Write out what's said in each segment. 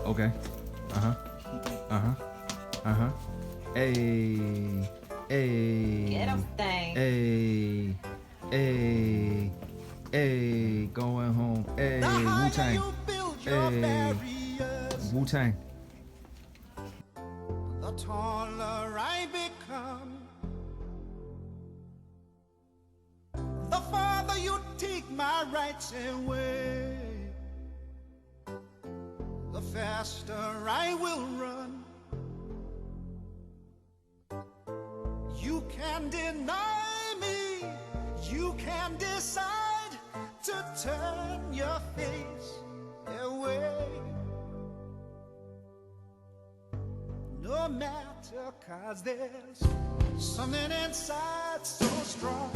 Okay. Uh-huh. Uh-huh. Uh-huh. Hey. Get Hey. them thing. Hey. Hey. Hey. Going home. The Hey. higher Wu-Tang. you build your Hey. barriers, Wu-Tang. the taller I become. The farther you take my rights away, the faster I will run. You can deny me, you can decide to turn your face away. No matter, 'cause there's something inside so strong.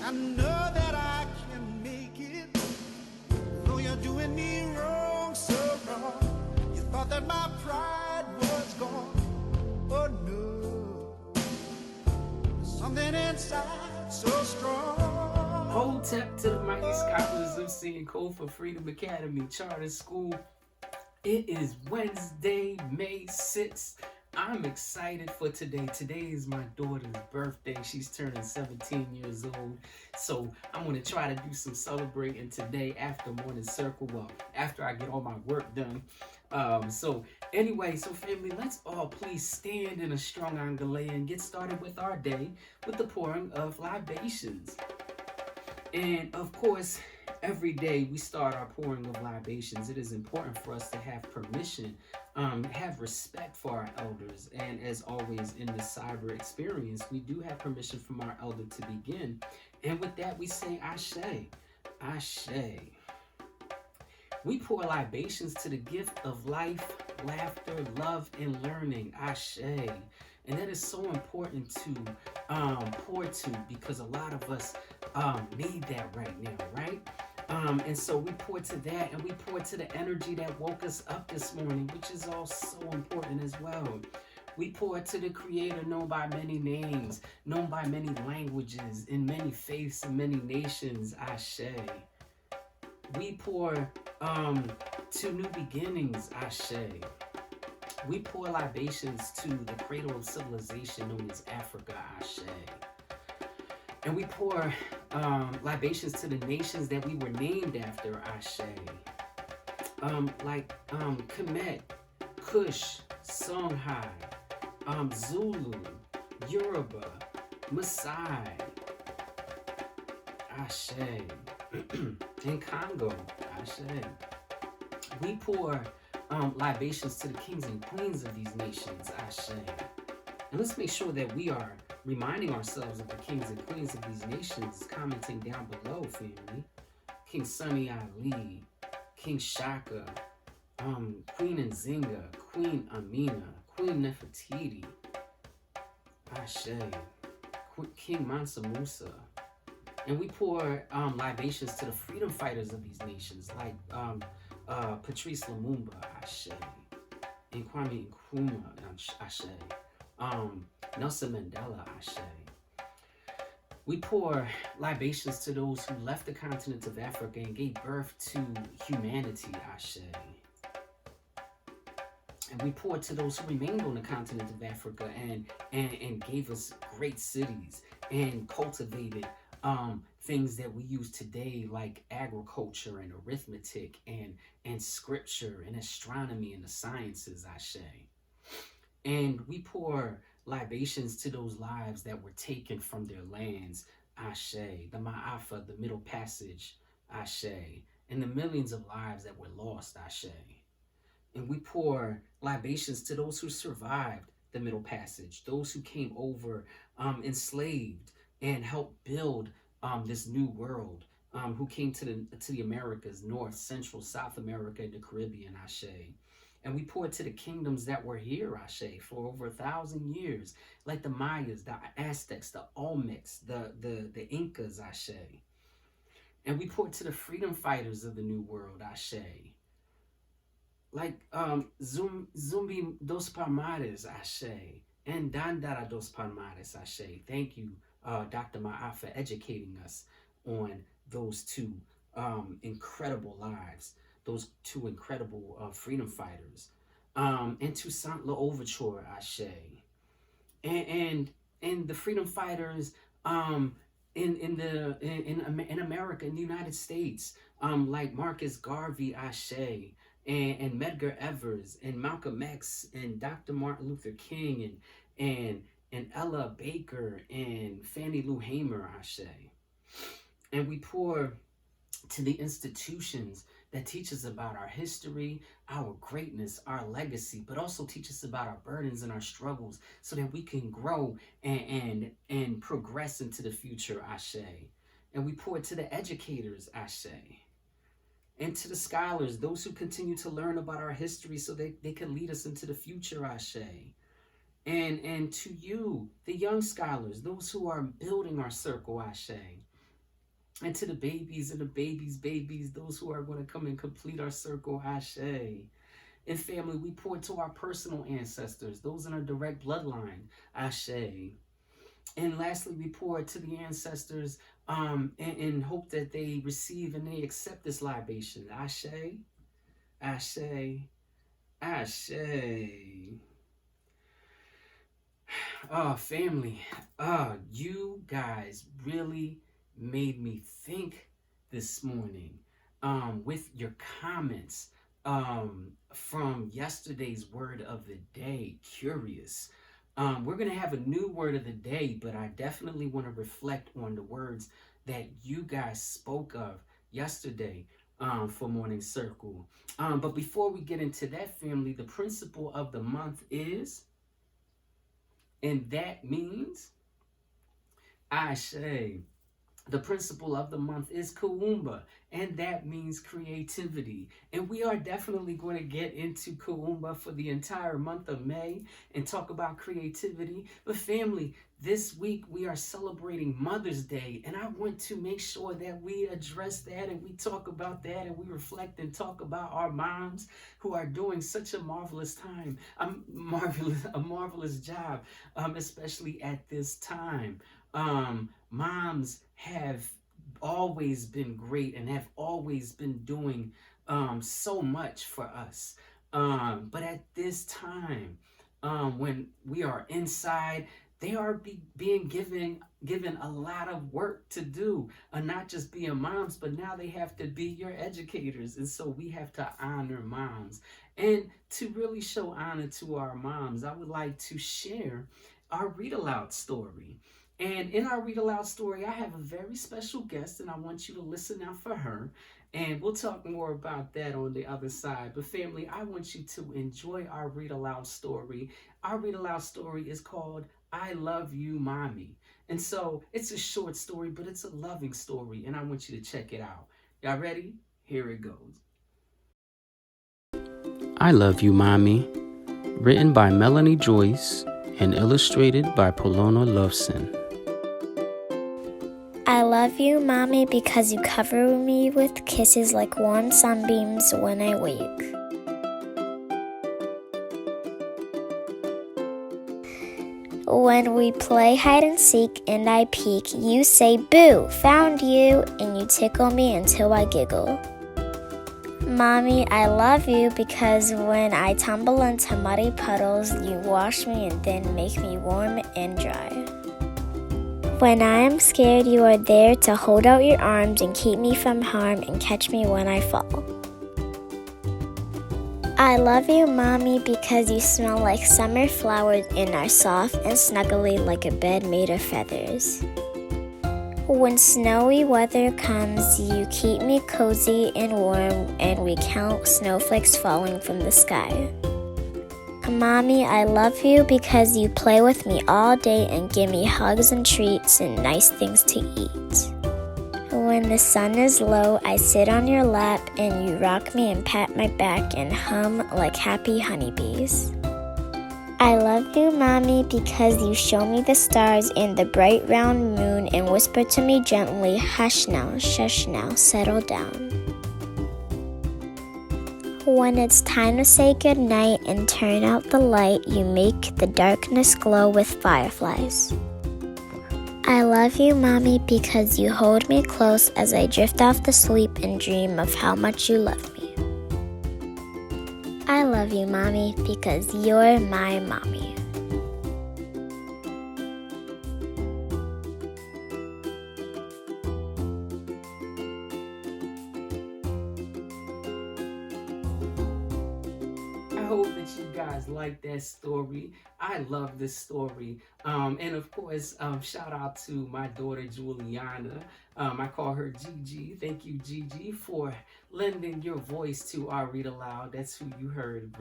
I know that I can make it, though you're doing me wrong, so wrong. You thought that my pride was gone. Oh no, something inside so strong. Hotep to the mighty scholars of seeing Code for Freedom Academy Charter School. It is Wednesday, May 6th. I'm excited for today. Today is my daughter's birthday. She's turning 17 years old. So I'm going to try to do some celebrating today after morning circle. Well, after I get all my work done. So family, let's all please stand in a strong angele and get started with our day with the pouring of libations. And of course, every day we start our pouring of libations. It is important for us to have permission, have respect for our elders. And as always in the cyber experience, we do have permission from our elder to begin. And with that, we say Ashe, Ashe. We pour libations to the gift of life, laughter, love, and learning. Ashe. And that is so important to pour to, because a lot of us need that right now, right? And so we pour to that, and we pour to the energy that woke us up this morning, which is all so important as well. We pour to the Creator, known by many names, known by many languages, in many faiths and many nations. Ashe. We pour to new beginnings. Ashe. We pour libations to the cradle of civilization known as Africa. Ashe. And we pour libations to the nations that we were named after. Ashe. Like Kemet, Kush, Songhai, Zulu, Yoruba, Maasai. Ashe. In Congo. Ashe. We pour libations to the kings and queens of these nations. Ashe. And let's make sure that we are reminding ourselves of the kings and queens of these nations, commenting down below, family. King Sunny Ali, King Shaka, Queen Nzinga, Queen Amina, Queen Nefertiti, Ashe, King Mansa Musa. And we pour libations to the freedom fighters of these nations, like Patrice Lumumba, Ashe, and Kwame Nkrumah, Ashe, Nelson Mandela, Ashe. We pour libations to those who left the continent of Africa and gave birth to humanity, Ashe. And we pour to those who remained on the continent of Africa and gave us great cities and cultivated things that we use today, like agriculture and arithmetic and scripture and astronomy and the sciences. Ashe. And we pour libations to those lives that were taken from their lands. Ashe. The Ma'afa, the Middle Passage. Ashe. And the millions of lives that were lost. Ashe. And we pour libations to those who survived the Middle Passage, those who came over enslaved and helped build this new world, who came to the Americas, North, Central, South America, and the Caribbean. Ashe. And we pour to the kingdoms that were here, Ashe, for over 1,000 years, like the Mayas, the Aztecs, the Olmecs, the Incas. Ashe. And we pour to the freedom fighters of the New World. Ashe. Like Zumbi dos Palmares. Ashe. And Dandara dos Palmares. Ashe. Thank you, Dr. Ma'af, for educating us on those two incredible lives. those two incredible freedom fighters. And Toussaint L'Ouverture, Ashe. And the freedom fighters in America, in the United States, like Marcus Garvey, Ashe, and Medgar Evers, and Malcolm X, and Dr. Martin Luther King, and Ella Baker, and Fannie Lou Hamer, Ashe. And we pour to the institutions that teach us about our history, our greatness, our legacy, but also teach us about our burdens and our struggles so that we can grow and progress into the future, Ashe. And we pour to the educators, Ashe. And to the scholars, those who continue to learn about our history so they can lead us into the future, Ashe. And to you, the young scholars, those who are building our circle, Ashe. And to the babies and the babies, those who are going to come and complete our circle, Ashe. And family, we pour to our personal ancestors, those in our direct bloodline, Ashe. And lastly, we pour to the ancestors and hope that they receive and they accept this libation. Ashe, Ashe, Ashe. Oh, family, you guys really made me think this morning with your comments from yesterday's word of the day, curious. We're going to have a new word of the day, but I definitely want to reflect on the words that you guys spoke of yesterday for Morning Circle. But before we get into that, family, the principle of the month is, and that means, Ashe. The principle of the month is Kuumba, and that means creativity. And we are definitely going to get into Kuumba for the entire month of May and talk about creativity. But family, this week we are celebrating Mother's Day, and I want to make sure that we address that and we talk about that and we reflect and talk about our moms who are doing such a marvelous time, a marvelous job, especially at this time. Moms have always been great and have always been doing so much for us. But at this time, when we are inside, they are being given a lot of work to do, not just being moms, but now they have to be your educators. And so we have to honor moms. And to really show honor to our moms, I would like to share our read aloud story. And in our read aloud story, I have a very special guest, and I want you to listen out for her. And we'll talk more about that on the other side. But family, I want you to enjoy our read aloud story. Our read aloud story is called I Love You, Mommy. And so it's a short story, but it's a loving story, and I want you to check it out. Y'all ready? Here it goes. I Love You, Mommy, written by Melanie Joyce and illustrated by Polona Loveson. I love you, Mommy, because you cover me with kisses like warm sunbeams when I wake. When we play hide and seek and I peek, you say, "Boo, found you," and you tickle me until I giggle. Mommy, I love you because when I tumble into muddy puddles, you wash me and then make me warm and dry. When I am scared, you are there to hold out your arms and keep me from harm and catch me when I fall. I love you, Mommy, because you smell like summer flowers and are soft and snuggly like a bed made of feathers. When snowy weather comes, you keep me cozy and warm, and we count snowflakes falling from the sky. Mommy, I love you because you play with me all day and give me hugs and treats and nice things to eat. When the sun is low, I sit on your lap and you rock me and pat my back and hum like happy honeybees. I love you, Mommy, because you show me the stars and the bright round moon and whisper to me gently, "Hush now, shush now, settle down." When it's time to say goodnight and turn out the light, you make the darkness glow with fireflies. I love you, Mommy, because you hold me close as I drift off to sleep and dream of how much you love me. love you, Mommy, because you're my mommy. I hope that you guys like that story. I love this story. And of course, shout out to my daughter Juliana. I call her Gigi. Thank you, Gigi, for lending your voice to our read aloud. That's who you heard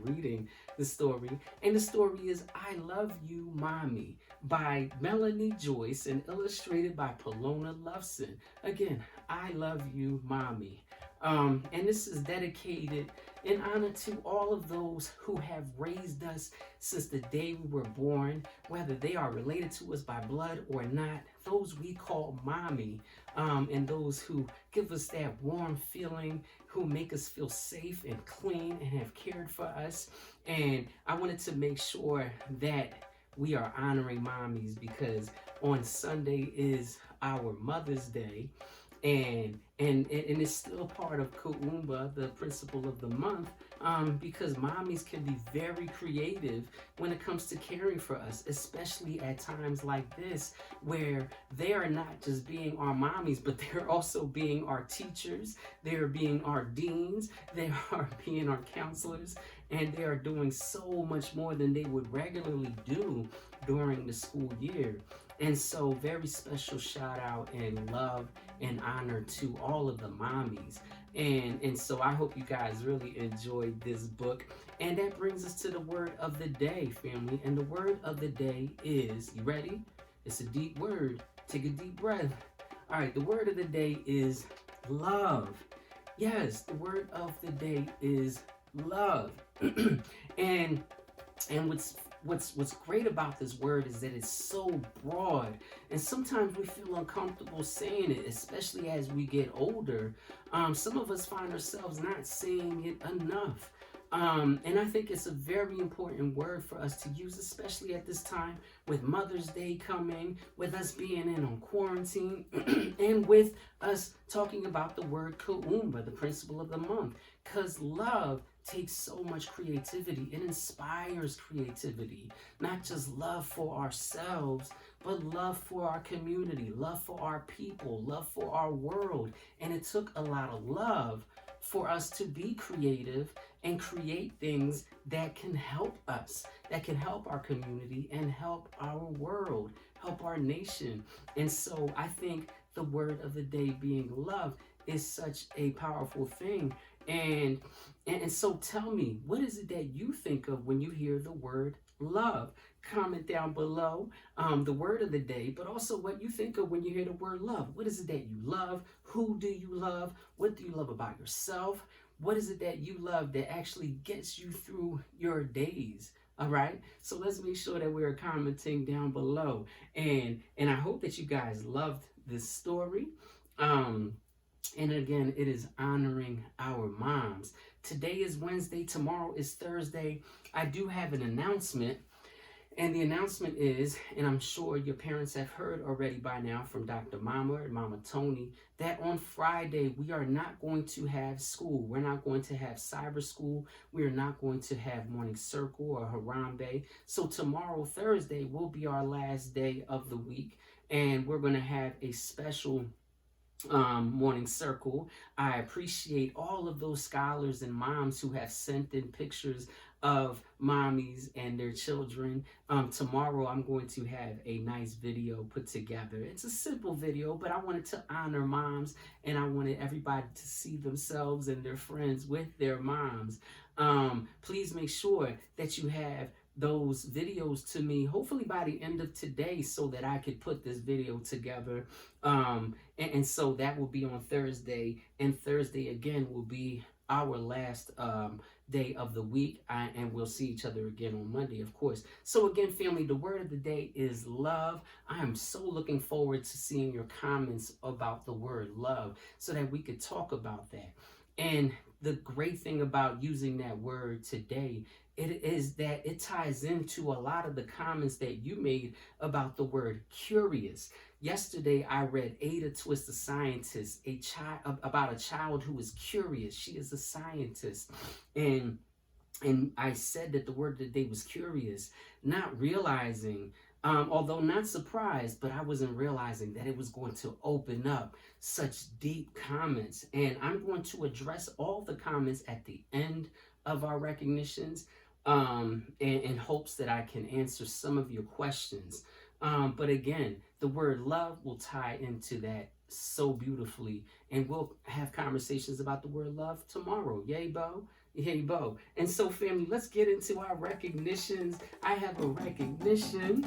reading the story. And the story is I Love You, Mommy by Melanie Joyce and illustrated by Palona Loveson. Again, I Love You, Mommy. And this is dedicated in honor to all of those who have raised us since the day we were born, whether they are related to us by blood or not, those we call mommy, and those who give us that warm feeling, who make us feel safe and clean and have cared for us. And I wanted to make sure that we are honoring mommies because on Sunday is our Mother's Day. And it's still part of Kuumba, the principle of the month, because mommies can be very creative when it comes to caring for us, especially at times like this, where they are not just being our mommies, but they're also being our teachers, they're being our deans, they are being our counselors, and they are doing so much more than they would regularly do during the school year. And so very special shout out and love and honor to all of the mommies. And so I hope you guys really enjoyed this book. And that brings us to the word of the day, family. And the word of the day is, you ready? It's a deep word. Take a deep breath. All right, the word of the day is love. Yes, the word of the day is love. and what's great about this word is that it's so broad, and sometimes we feel uncomfortable saying it, especially as we get older. Some of us find ourselves not saying it enough. And I think it's a very important word for us to use, especially at this time with Mother's Day coming, with us being in on quarantine, and with us talking about the word Kuumba, the principle of the month, because love takes so much creativity. It inspires creativity, not just love for ourselves, but love for our community, love for our people, love for our world. And it took a lot of love for us to be creative and create things that can help us, that can help our community and help our world, help our nation. And so I think the word of the day being love is such a powerful thing. And so tell me, what is it that you think of when you hear the word love? Comment down below the word of the day, but also what you think of when you hear the word love. What is it that you love? Who do you love? What do you love about yourself? What is it that you love that actually gets you through your days? All right. So let's make sure that we're commenting down below. And I hope that you guys loved this story. And again, it is honoring our moms. Today is Wednesday. Tomorrow is Thursday. I do have an announcement. And the announcement is, and I'm sure your parents have heard already by now from Dr. Mama and Mama Tony, that on Friday, we are not going to have school. We're not going to have cyber school. We are not going to have morning circle or Harambe. So tomorrow, Thursday, will be our last day of the week. And we're going to have a special morning circle. I appreciate all of those scholars and moms who have sent in pictures of mommies and their children. Tomorrow I'm going to have a nice video put together. It's a simple video, but I wanted to honor moms, and I wanted everybody to see themselves and their friends with their moms. Please make sure that you have those videos to me, hopefully by the end of today, so that I could put this video together. And so that will be on Thursday, and Thursday again will be our last day of the week, and we'll see each other again on Monday, of course. So again, family, the word of the day is love. I am so looking forward to seeing your comments about the word love so that we could talk about that. And the great thing about using that word today, it is that it ties into a lot of the comments that you made about the word curious. Yesterday, I read Ada Twist, the scientist, about a child who is curious. She is a scientist. And And I said that the word of the day was curious, not realizing, although not surprised, but I wasn't realizing that it was going to open up such deep comments. And I'm going to address all the comments at the end of our recognitions, in hopes that I can answer some of your questions. But again, the word love will tie into that so beautifully, and we'll have conversations about the word love tomorrow. Yay, Bo? Yay, Bo. And so, family, let's get into our recognitions. I have a recognition.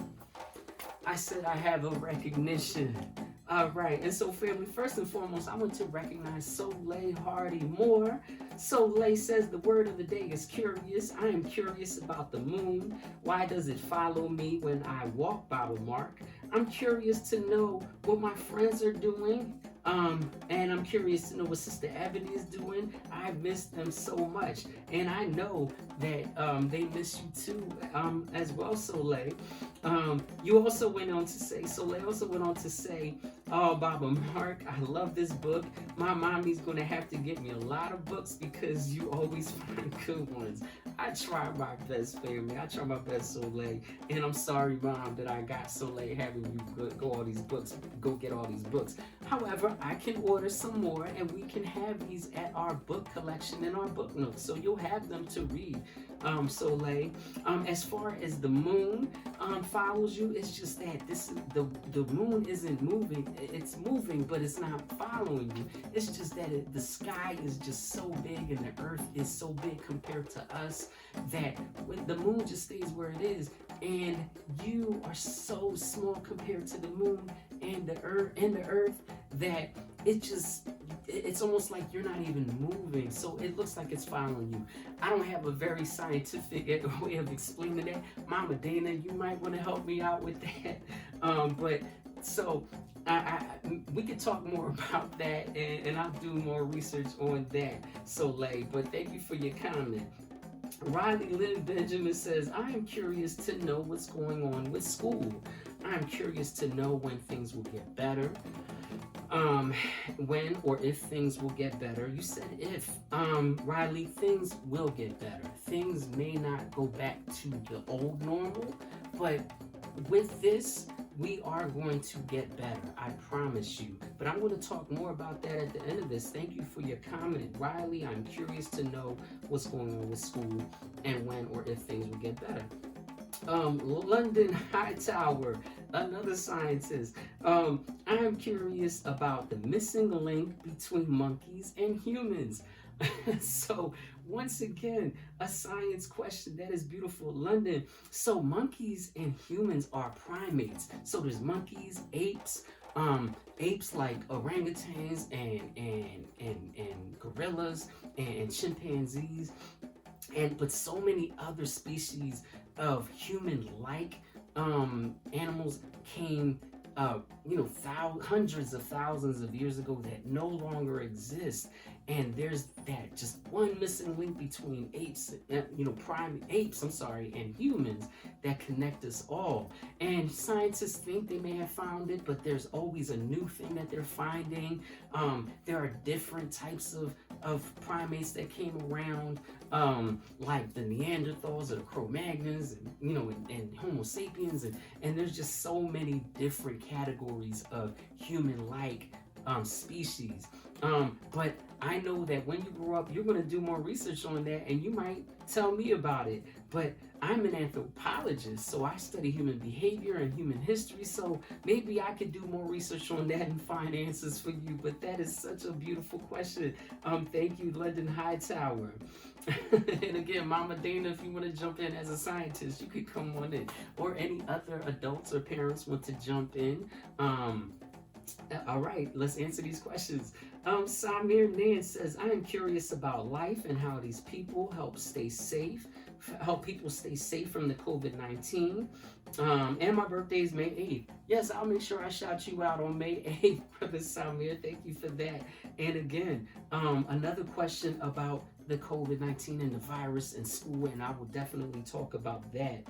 I said I have a recognition. All right, and so family, first and foremost, I want to recognize Soleil Hardy Moore. Soleil says the word of the day is curious. I am curious about the moon. Why does it follow me when I walk, Bible Mark? I'm curious to know what my friends are doing. And I'm curious to know what Sister Ebony is doing. I miss them so much. And I know that they miss you too, as well, Soleil. You also went on to say, Soleil also went on to say, oh, Baba Mark, I love this book. My mommy's going to have to get me a lot of books because you always find good ones. I try my best, family. I try my best, Soleil. And I'm sorry, Mom, that I got Soleil having you go get all these books. However, I can order some more and we can have these at our book collection and our book notes. So you'll have them to read, Soleil. As far as the moon follows you, it's just that the moon isn't moving. It's moving, but it's not following you. It's just that the sky is just so big and the earth is so big compared to us that when the moon just stays where it is, and you are so small compared to the moon and the earth that it's almost like you're not even moving. So it looks like it's following you. I don't have a very scientific way of explaining that. Mama Dana, you might want to help me out with that. But so we could talk more about that, and I'll do more research on that, Soleil. But thank you for your comment. Riley Lynn Benjamin says, I am curious to know what's going on with school. I'm curious to know when things will get better. When or if things will get better. You said if. Riley, things will get better. Things may not go back to the old normal, but with this, we are going to get better. I promise you. But I'm going to talk more about that at the end of this. Thank you for your comment, Riley. I'm curious to know what's going on with school and when or if things will get better. London Hightower, another scientist. I am curious about the missing link between monkeys and humans. So once again, a science question. That is beautiful, London. So monkeys and humans are primates. So there's monkeys, apes, apes like orangutans and gorillas and chimpanzees, but so many other species of human-like animals came hundreds of thousands of years ago that no longer exist. And there's that just one missing link between apes, apes, and humans that connect us all. And scientists think they may have found it, but there's always a new thing that they're finding. There are different types of primates that came around, like the Neanderthals or the Cro-Magnons, and Homo sapiens, and there's just so many different categories of human-like species. But I know that when you grow up, you're going to do more research on that, and you might tell me about it. But I'm an anthropologist, so I study human behavior and human history, so maybe I could do more research on that and find answers for you. But that is such a beautiful question. Thank you, London Hightower. And again, Mama Dana, if you want to jump in as a scientist, you could come on in. Or any other adults or parents want to jump in. All right, let's answer these questions. Samir Nan says, I am curious about life and how these people help people stay safe from the COVID-19. And my birthday is May 8th. Yes, I'll make sure I shout you out on May 8th, Brother Samir. Thank you for that. And again, another question about the COVID-19 and the virus in school, and I will definitely talk about that.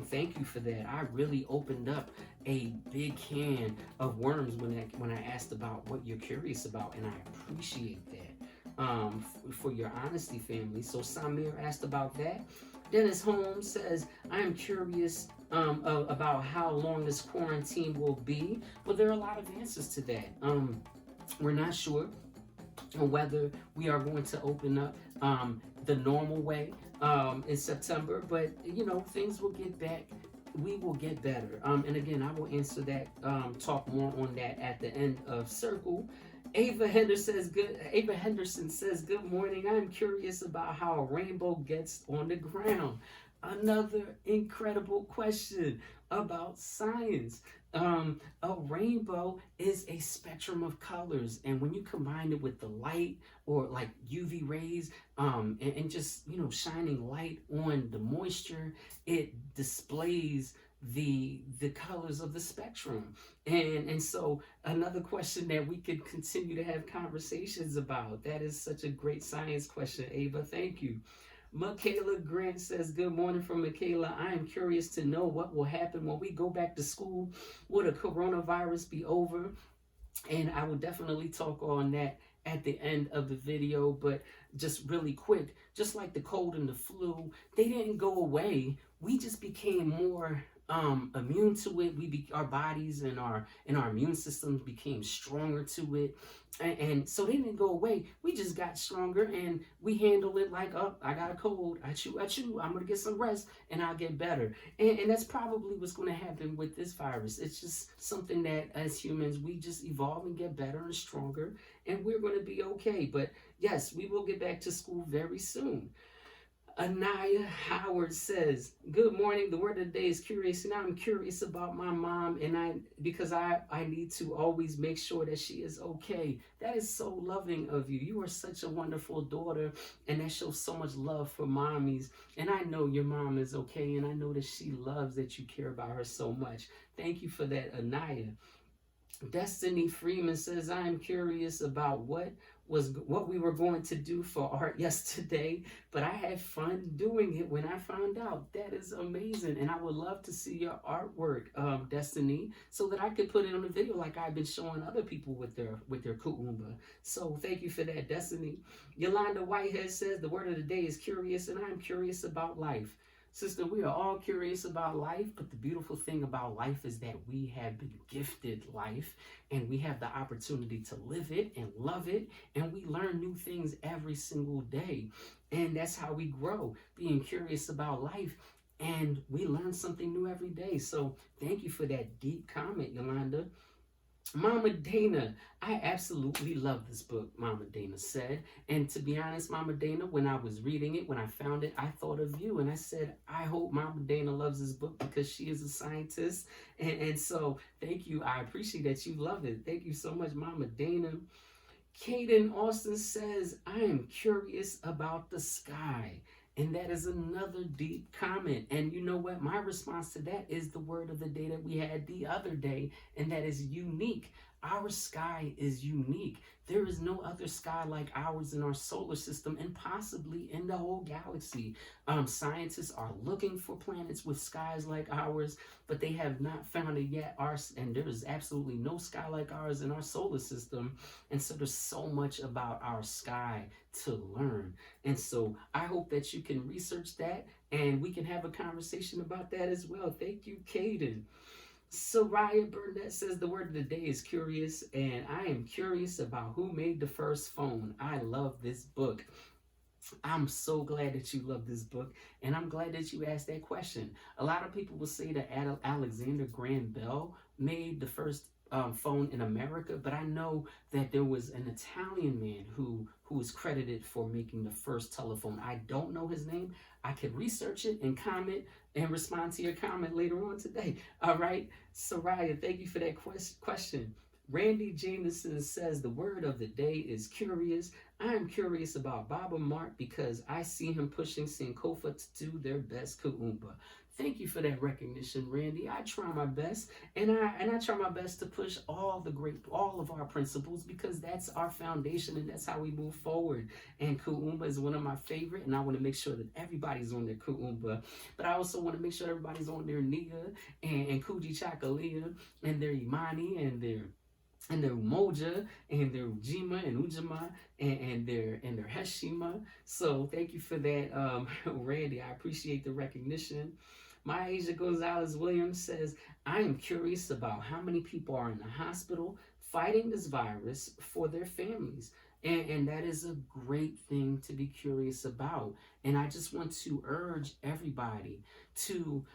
Thank you for that. I really opened up a big can of worms when I asked about what you're curious about, and I appreciate that. for your honesty, family. So Samir asked about that. Dennis Holmes says, I am curious about how long this quarantine will be. Well, there are a lot of answers to that. We're not sure whether we are going to open up the normal way in September, but things will get back. We will get better. And again, I will answer that, talk more on that at the end of Circle. Ava Henderson says, good morning. I'm curious about how a rainbow gets on the ground. Another incredible question about science. A rainbow is a spectrum of colors, and when you combine it with the light or like UV rays, and just shining light on the moisture, it displays the colors of the spectrum. And so another question that we could continue to have conversations about. That is such a great science question, Ava. Thank you. Michaela Grant says, good morning from Michaela. I am curious to know what will happen when we go back to school. Will the coronavirus be over? And I will definitely talk on that at the end of the video, but just really quick, just like the cold and the flu, they didn't go away. We just became more immune to it. Our bodies and our immune systems became stronger to it, and so they didn't go away. We just got stronger, and we handle it like, oh, I got a cold, achoo, I'm gonna get some rest and I'll get better. And that's probably what's going to happen with this virus. It's just something that as humans we just evolve and get better and stronger, and we're going to be okay. But yes, we will get back to school very soon. Anaya Howard says, good morning. The word of the day is curious. And I'm curious about my mom, and because I need to always make sure that she is okay. That is so loving of you. You are such a wonderful daughter, and that shows so much love for mommies. And I know your mom is okay, and I know that she loves that you care about her so much. Thank you for that, Anaya. Destiny Freeman says, I am curious about what we were going to do for art yesterday, but I had fun doing it when I found out. That is amazing, and I would love to see your artwork, Destiny, so that I could put it on a video like I've been showing other people with their Kuumba. So thank you for that, Destiny. Yolanda Whitehead says, the word of the day is curious, and I'm curious about life. Sister, we are all curious about life, but the beautiful thing about life is that we have been gifted life, and we have the opportunity to live it and love it, and we learn new things every single day. And that's how we grow, being curious about life, and we learn something new every day. So thank you for that deep comment, Yolanda. Mama Dana, I absolutely love this book, Mama Dana said. And to be honest, Mama Dana, when I was reading it, when I found it, I thought of you. And I said, I hope Mama Dana loves this book because she is a scientist. And so thank you. I appreciate that you love it. Thank you so much, Mama Dana. Kaden Austin says, I am curious about the sky. And that is another deep comment. And you know what? My response to that is the word of the day that we had the other day, and that is unique. Our sky is unique. There is no other sky like ours in our solar system and possibly in the whole galaxy. Scientists are looking for planets with skies like ours, but they have not found it yet. And there is absolutely no sky like ours in our solar system. And so there's so much about our sky to learn. And so I hope that you can research that and we can have a conversation about that as well. Thank you, Kaden. Soraya Burnett says the word of the day is curious, and I am curious about who made the first phone. I love this book. I'm so glad that you love this book, and I'm glad that you asked that question. A lot of people will say that Alexander Graham Bell made the first phone in America, but I know that there was an Italian man who is credited for making the first telephone. I don't know his name. I could research it and comment and respond to your comment later on today. All right, Soraya, thank you for that question. Randy Jameson says the word of the day is curious. I am curious about Baba Mark because I see him pushing Sankofa to do their best Kuumba. Thank you for that recognition, Randy. I try my best, and I try my best to push all of our principles because that's our foundation and that's how we move forward. And Kuumba is one of my favorite, and I want to make sure that everybody's on their Kuumba, but I also want to make sure everybody's on their Nia and Kuji Chakalia and their Imani and their and their Umoja and their Ujima and Ujima and their Heshima. So thank you for that, Randy. I appreciate the recognition. My Asia Gonzalez Williams says, I am curious about how many people are in the hospital fighting this virus for their families. And that is a great thing to be curious about. And I just want to urge everybody to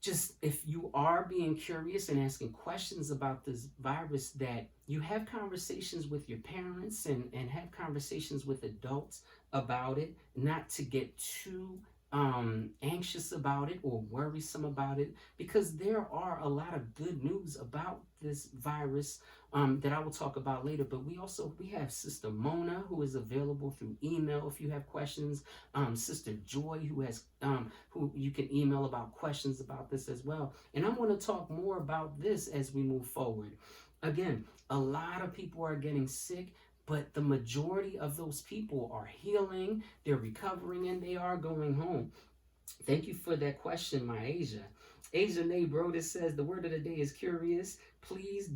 just, if you are being curious and asking questions about this virus, that you have conversations with your parents and have conversations with adults about it, not to get too anxious about it or worrisome about it, because there are a lot of good news about this virus that I will talk about later. But we have Sister Mona, who is available through email if you have questions. Sister Joy, who you can email about questions about this as well. And I want to talk more about this as we move forward. Again, a lot of people are getting sick, but the majority of those people are healing, they're recovering, and they are going home. Thank you for that question, my Asia. Asia Nay Brodus says the word of the day is curious. Please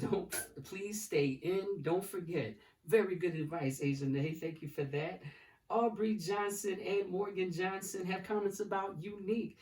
stay in. Don't forget. Very good advice, Asia Nay. Thank you for that. Aubrey Johnson and Morgan Johnson have comments about unique.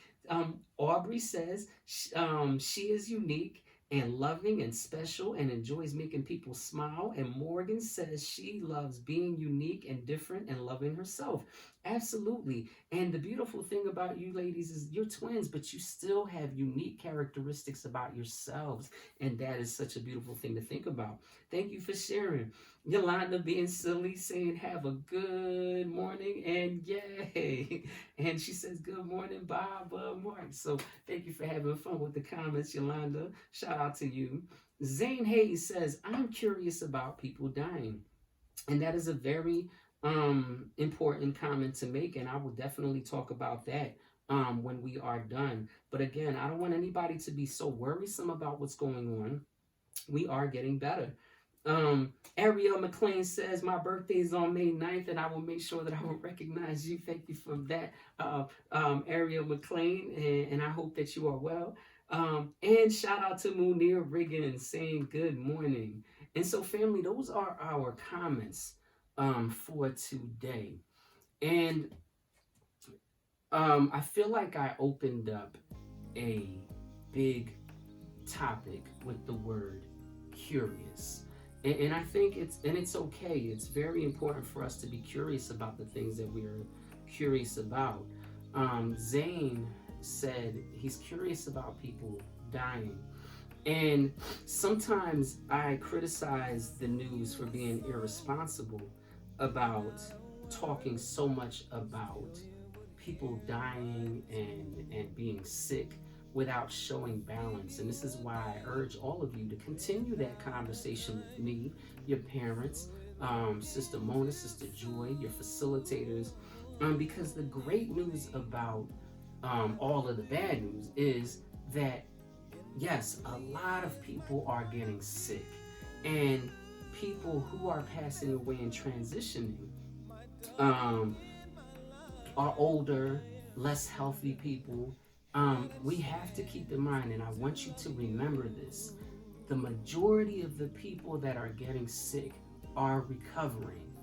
Aubrey says she is unique and loving and special and enjoys making people smile. And Morgan says she loves being unique and different and loving herself. Absolutely. And the beautiful thing about you ladies is you're twins, but you still have unique characteristics about yourselves. And that is such a beautiful thing to think about. Thank you for sharing. Yolanda being silly, saying have a good morning and yay. And she says good morning, Bob, Mark. So thank you for having fun with the comments, Yolanda. Shout out to you. Zane Hayes says, I'm curious about people dying. And that is a very important comment to make, and I will definitely talk about that when we are done. But again, I don't want anybody to be so worrisome about what's going on. We are getting better. Ariel McLean says, my birthday is on May 9th, and I will make sure that I will recognize you. Thank you for that, Ariel McLean, and I hope that you are well. And shout out to Munir Riggins saying good morning. And so, family, those are our comments for today. And I feel like I opened up a big topic with the word curious. And I think it's okay. It's very important for us to be curious about the things that we're curious about. Zane said he's curious about people dying. And sometimes I criticize the news for being irresponsible about talking so much about people dying and being sick without showing balance. And this is why I urge all of you to continue that conversation with me, your parents, Sister Mona, Sister Joy, your facilitators, because the great news about all of the bad news is that, yes, a lot of people are getting sick, and people who are passing away and transitioning are older, less healthy people. We have to keep in mind, and I want you to remember this, the majority of the people that are getting sick are recovering.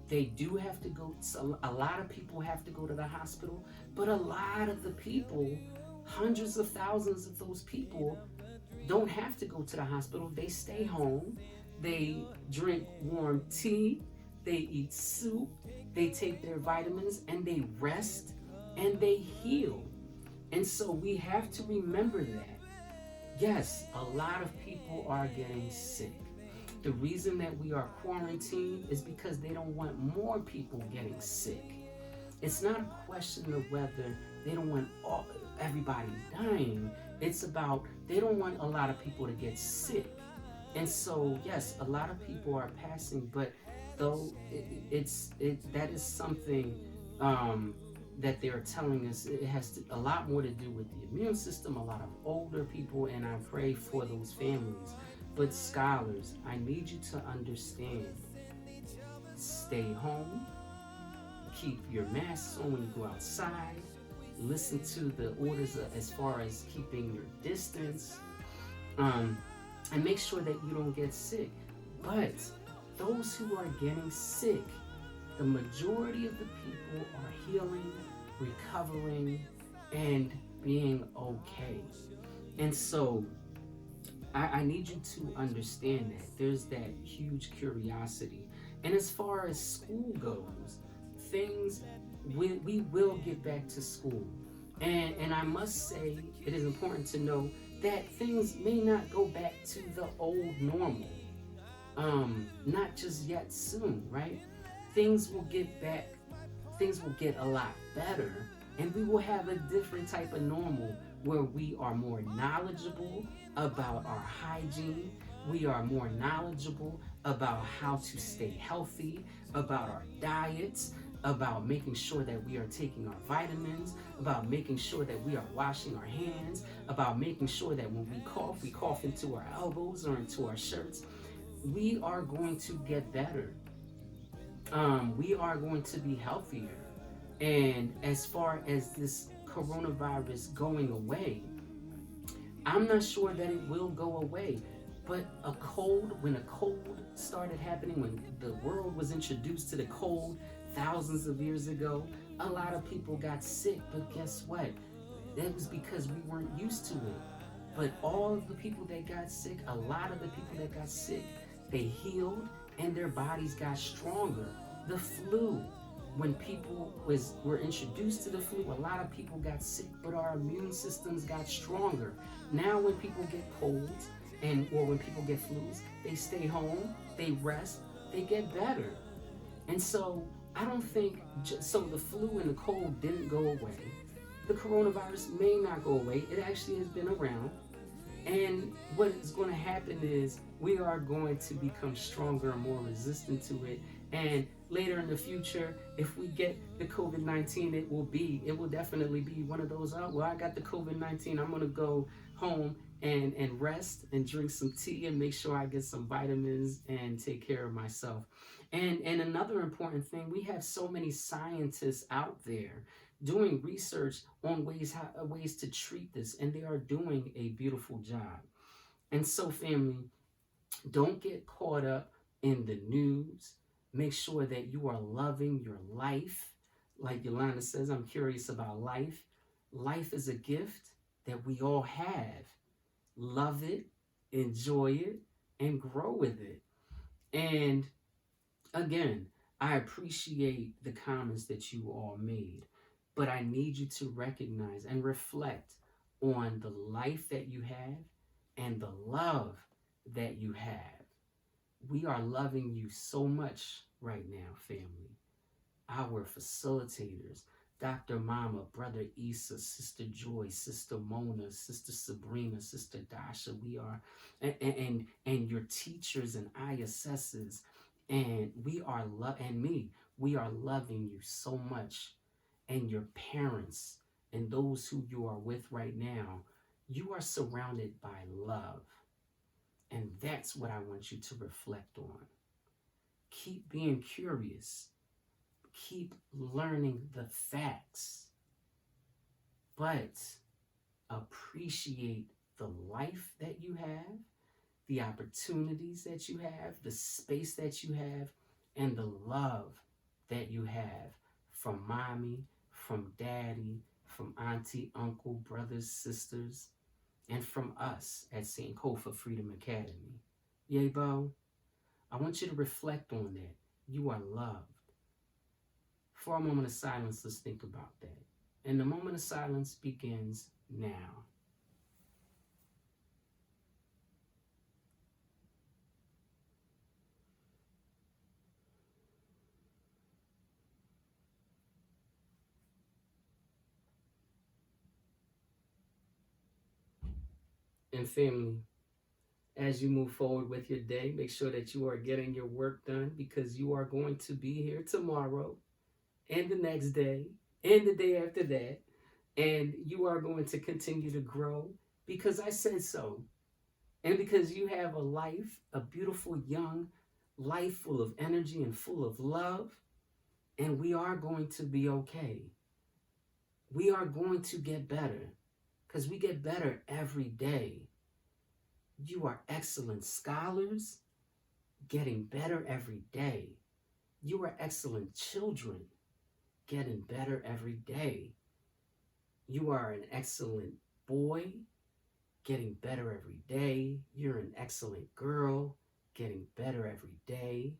They do have to go, so a lot of people have to go to the hospital, but a lot of the people, hundreds of thousands of those people, don't have to go to the hospital. They stay home, they drink warm tea, they eat soup, they take their vitamins, and they rest, and they heal. And so we have to remember that. Yes, a lot of people are getting sick. The reason that we are quarantined is because they don't want more people getting sick. It's not a question of whether they don't want everybody dying. It's about they don't want a lot of people to get sick. And so, yes, a lot of people are passing, but though that is something that they're telling us, it has a lot more to do with the immune system, a lot of older people, and I pray for those families. But scholars, I need you to understand, stay home, keep your masks on when you go outside, listen to the orders as far as keeping your distance, and make sure that you don't get sick. But those who are getting sick, the majority of the people are healing, recovering, and being okay. And so I need you to understand that there's that huge curiosity. And as far as school goes, things, we will get back to school. And I must say, it is important to know that things may not go back to the old normal. Not just yet soon, right? Things will get back, things will get a lot better, and we will have a different type of normal where we are more knowledgeable about our hygiene, we are more knowledgeable about how to stay healthy, about our diets, about making sure that we are taking our vitamins, about making sure that we are washing our hands, about making sure that when we cough into our elbows or into our shirts. We are going to get better. We are going to be healthier. And as far as this coronavirus going away, I'm not sure that it will go away. But when a cold started happening, when the world was introduced to the cold thousands of years ago, a lot of people got sick. But guess what? That was because we weren't used to it. But all of the people that got sick, a lot of the people that got sick, they healed and their bodies got stronger. The flu, when people were introduced to the flu, a lot of people got sick, but our immune systems got stronger. Now when people get colds or when people get flus, they stay home, they rest, they get better. And so I don't think, so the flu and the cold didn't go away. The coronavirus may not go away. It actually has been around. And what is going to happen is we are going to become stronger and more resistant to it. And later in the future, if we get the COVID-19, it will definitely be one of those, oh, well, I got the COVID-19, I'm going to go home and rest and drink some tea and make sure I get some vitamins and take care of myself. And another important thing, we have so many scientists out there doing research on ways to treat this, and they are doing a beautiful job. And so, family, don't get caught up in the news. Make sure that you are loving your life. Like Yolanda says, I'm curious about life. Life is a gift that we all have. Love it, enjoy it, and grow with it. And again, I appreciate the comments that you all made. But I need you to recognize and reflect on the life that you have and the love that you have. We are loving you so much right now, family. Our facilitators, Dr. Mama, Brother Issa, Sister Joy, Sister Mona, Sister Sabrina, Sister Dasha, we are, and your teachers and ISSs, and we are we are loving you so much. And your parents and those who you are with right now, you are surrounded by love. And that's what I want you to reflect on. Keep being curious. Keep learning the facts. But appreciate the life that you have, the opportunities that you have, the space that you have, and the love that you have from mommy, from daddy, from auntie, uncle, brothers, sisters, and from us at St. Kofa Freedom Academy. Yay, Bo? I want you to reflect on that. You are loved. For a moment of silence, let's think about that. And the moment of silence begins now. And family, as you move forward with your day, make sure that you are getting your work done, because you are going to be here tomorrow and the next day and the day after that. And you are going to continue to grow because I said so. And because you have a life, a beautiful young life full of energy and full of love. And we are going to be okay. We are going to get better, because we get better every day. You are excellent scholars, getting better every day. You are excellent children, getting better every day. You are an excellent boy, getting better every day. You're an excellent girl, getting better every day.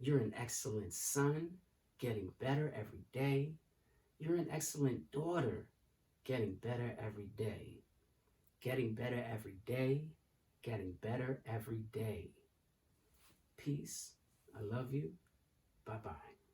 You're an excellent son, getting better every day. You're an excellent daughter, getting better every day. Getting better every day, getting better every day. Peace. I love you. Bye-bye.